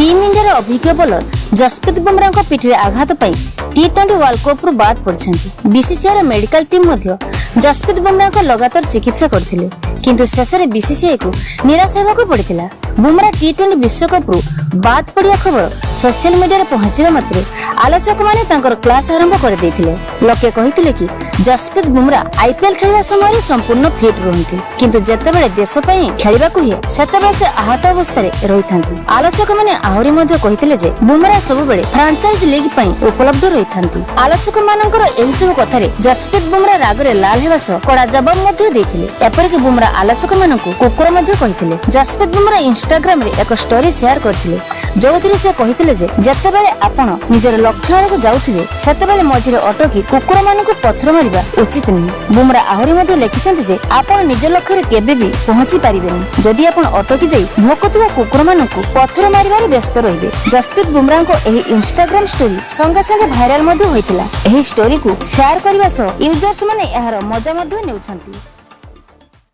Team India अभिज्ञ bowler Jasprit Bumrah पिठी आघात T20 वर्ल्ड कप रु बाद पड़छन्ति। बीसीसीआई मेडिकल टीम मध्य जसप्रीत बुमराह लगातार चिकित्सा करथिले, किंतु शेष में बीसीसीआई को निराश होगा पड़ता। बुमराह T20 विश्वकप रु बाद पड़िया खबर सोशल मीडिया पहुंचा मात्र आलोचक माने तांकर क्लास आरंभ कर देथिले। लोके कहिथिले कि जसप्रीत बुमराह आईपीएल खेलवा समय संपूर्ण फिट रहंती, किंतु जेतेबेले देश पई खेलिबाकू हे सेतेबेले से आहत अवस्था रे रहिथांती। आलोचक माने आहुरी मध्ये कहिथिले जे बुमराह सब बेले फ्रांचाइज लीग पई उपलब्ध रहिथांती। आलोचक मानकर एही सब कथारे जसप्रीत बुमराह रागरे लाल हेबा सह कड़ा जवाब मध्ये देथिले। एपरिक बुमराह आलोचक मानकू कुकुर मध्ये कहिथिले। जसप्रीत बुमराह इंस्टाग्राम रे एक स्टोरी शेयर करथिले, जोथिरे से कहिथिले जे जेतेबेले आपण निजर लक्ष्य आड़क जाउथिबे सेतेबेले मझिरे अटकी कुकुर मानकू पत्थर मारिबा उचित नहीं। बुमराह आहुरी मध्ये लिखिसंती जे आपण निज लक्ष्य रे केबे भी पहुंची पारिबेनी जदि आपण अटकी जाई भोकुथुवा कुकुर मानकू पत्थर मारिबारे व्यस्त रहिबे। जसप्रीत बुमराह को एही इंस्टाग्राम स्टोरी संगे संगे भाइराल मध्ये होइतिला। एही स्टोरी को शेयर करबा सह यूजर्स माने एहार मजा मध्ये नेउछंती।